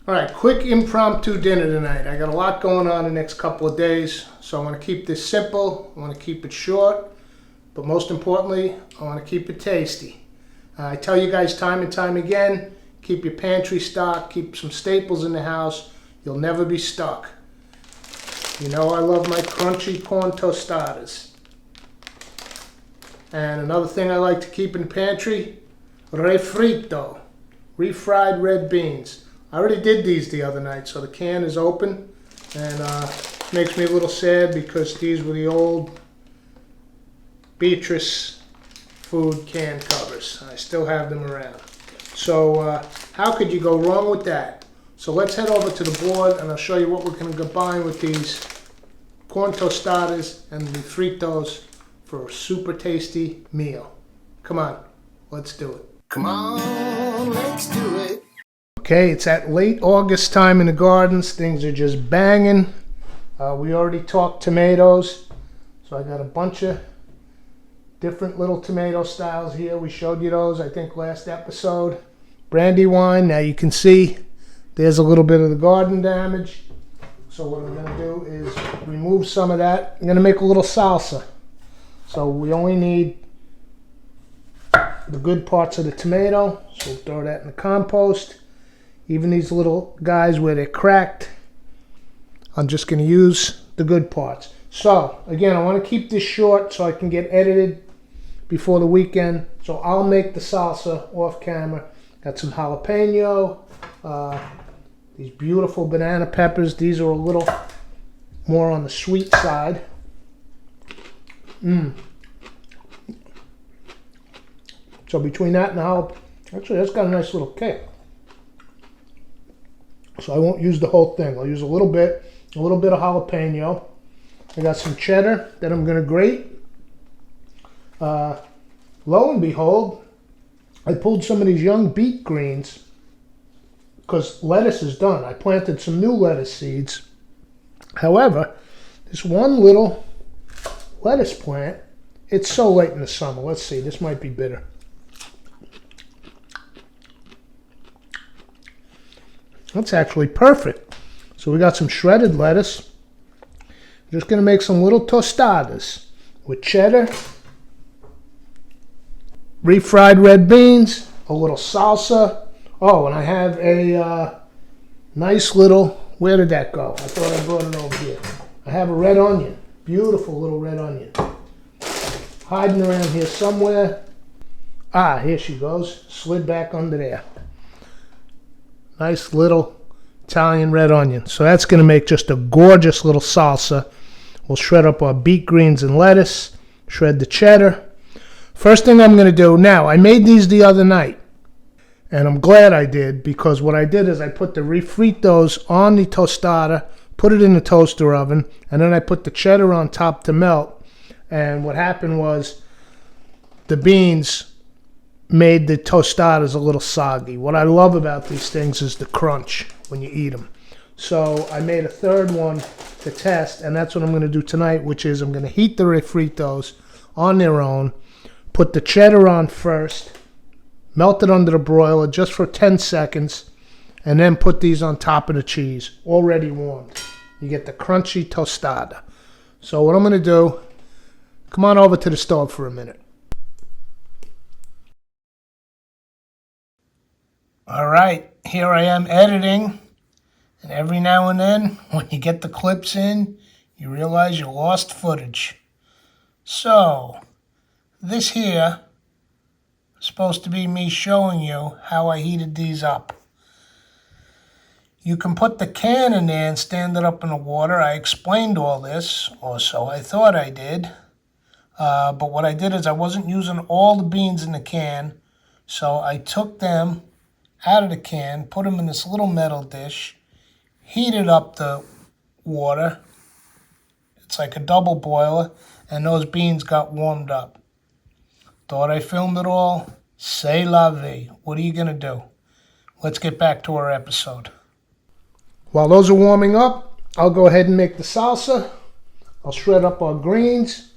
All right, quick impromptu dinner tonight. I got a lot going on the next couple of days, so I want to keep this simple. I want to keep it short, but most importantly, I want to keep it tasty. I tell you guys time and time again, keep your pantry stocked, keep some staples in the house. You'll never be stuck. You know I love my crunchy corn tostadas. And another thing I like to keep in the pantry, refrito, refried red beans. I already did these the other night, so the can is open, and makes me a little sad because these were the old Beatrice food can covers. I still have them around. So how could you go wrong with that? So let's head over to the board, and I'll show you what we're going to combine with these corn tostadas and the fritos for a super tasty meal. Come on, let's do it. Come on, let's do it. Okay, it's at late August time in the gardens. Things are just banging. We already talked tomatoes. So I got a bunch of different little tomato styles here. We showed you those, I think, last episode. Brandywine. Now you can see there's a little bit of the garden damage. So what I'm going to do is remove some of that. I'm going to make a little salsa. So we only need the good parts of the tomato. So we'll throw that in the compost. Even these little guys where they're cracked, I'm just going to use the good parts. So, again, I want to keep this short so I can get edited before the weekend. So I'll make the salsa off camera. Got some jalapeno, these beautiful banana peppers. These are a little more on the sweet side. So between that and the jalapeno, actually that's got a nice little kick. So I won't use the whole thing. I'll use a little bit of jalapeno. I got some cheddar that I'm going to grate. Lo and behold, I pulled some of these young beet greens because lettuce is done. I planted some new lettuce seeds. However, this one little lettuce plant, it's so late in the summer. Let's see, this might be bitter. That's actually perfect. So we got some shredded lettuce. I'm just going to make some little tostadas with cheddar, refried red beans, a little salsa. Oh, and I have a nice little, where did that go? I thought I brought it over here. I have a red onion, beautiful little red onion. Hiding around here somewhere. Ah, here she goes, slid back under there. Nice little Italian red onion. So that's going to make just a gorgeous little salsa. We'll shred up our beet greens and lettuce, shred the cheddar. First thing I'm going to do, now I made these the other night, and I'm glad I did, because what I did is I put the refritos on the tostada, put it in the toaster oven, and then I put the cheddar on top to melt. And what happened was the beans made the tostadas a little soggy. What I love about these things is the crunch when you eat them. So I made a third one to test, and that's what I'm going to do tonight, which is I'm going to heat the refritos on their own, put the cheddar on first, melt it under the broiler just for 10 seconds, and then put these on top of the cheese, already warmed. You get the crunchy tostada. So what I'm going to do, come on over to the stove for a minute. All right, here I am editing, and every now and then, when you get the clips in, you realize you lost footage. So, this here is supposed to be me showing you how I heated these up. You can put the can in there and stand it up in the water. I explained all this, or so I thought I did. But what I did is I wasn't using all the beans in the can, so I took them out of the can, put them in this little metal dish, heated up the water. It's like a double boiler, and those beans got warmed up. Thought I filmed it all. C'est la vie. What are you going to do? Let's get back to our episode. While those are warming up, I'll go ahead and make the salsa. I'll shred up our greens.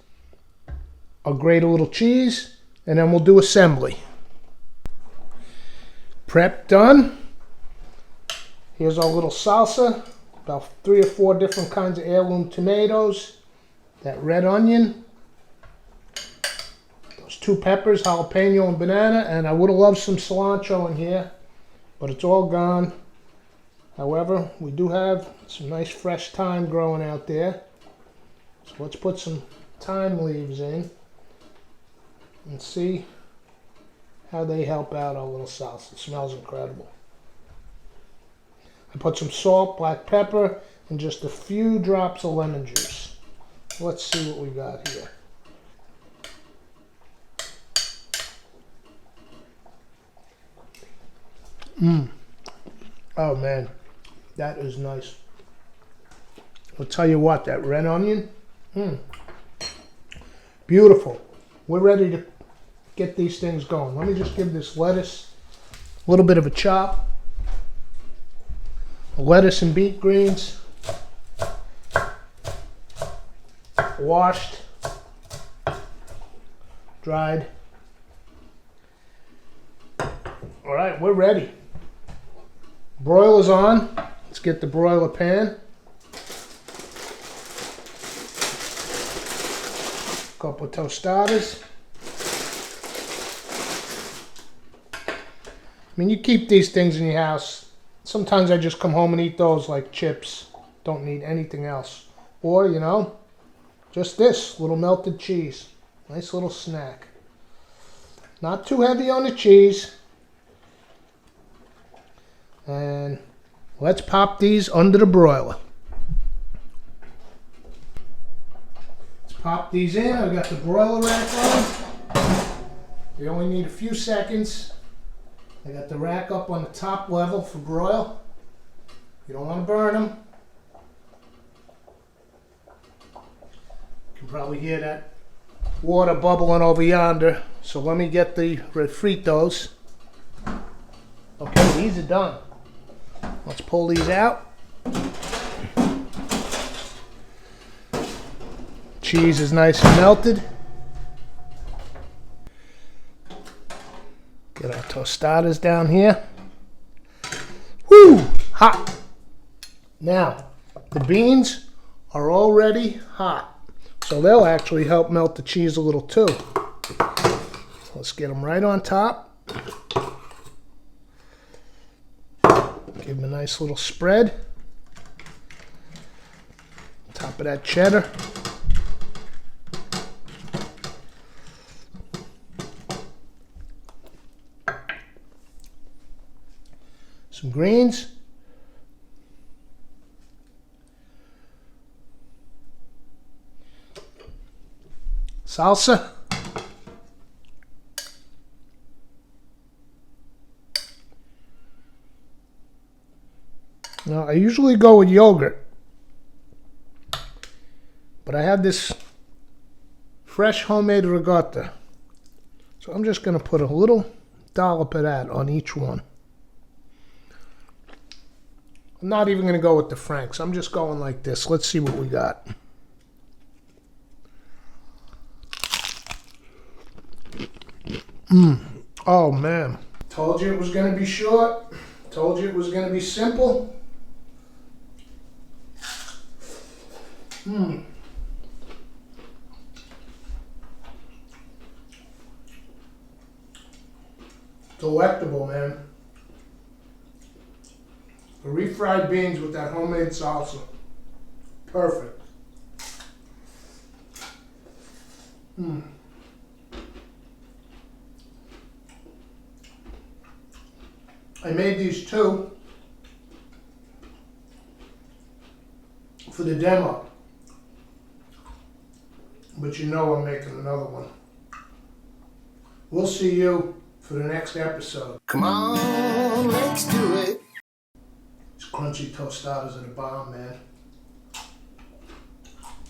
I'll grate a little cheese, and then we'll do assembly. Prep done. Here's our little salsa. About 3 or 4 different kinds of heirloom tomatoes. That red onion. Those 2 peppers, jalapeno and banana. And I would have loved some cilantro in here, but it's all gone. However, we do have some nice fresh thyme growing out there. So let's put some thyme leaves in and see how they help out our little salsa. It smells incredible. I put some salt, black pepper, and just a few drops of lemon juice. Let's see what we got here. Oh man, that is nice. I'll tell you what, that red onion, beautiful. We're ready to get these things going. Let me just give this lettuce a little bit of a chop. Lettuce and beet greens, washed, dried. All right, we're ready. Broiler's on. Let's get the broiler pan. Couple of tostadas. I mean, you keep these things in your house. Sometimes I just come home and eat those like chips. Don't need anything else. Or, you know, just this little melted cheese. Nice little snack. Not too heavy on the cheese. And let's pop these under the broiler. Let's pop these in. I've got the broiler rack on. We only need a few seconds. I got the rack up on the top level for broil. You don't want to burn them. You can probably hear that water bubbling over yonder. So let me get the refritos. Okay, these are done. Let's pull these out. Cheese is nice and melted. Get our tostadas down here. Woo! Hot. Now, the beans are already hot, so they'll actually help melt the cheese a little too. Let's get them right on top. Give them a nice little spread. Top of that cheddar. Some greens. Salsa. Now, I usually go with yogurt, but I have this fresh homemade ricotta. So I'm just going to put a little dollop of that on each one. I'm not even going to go with the Franks. I'm just going like this. Let's see what we got. Oh, man. Told you it was going to be short. Told you it was going to be simple. Delectable, man. The refried beans with that homemade salsa. Perfect. I made these 2 for the demo. But you know I'm making another one. We'll see you for the next episode. Come on, let's do it. These crunchy tostadas are the bomb, man.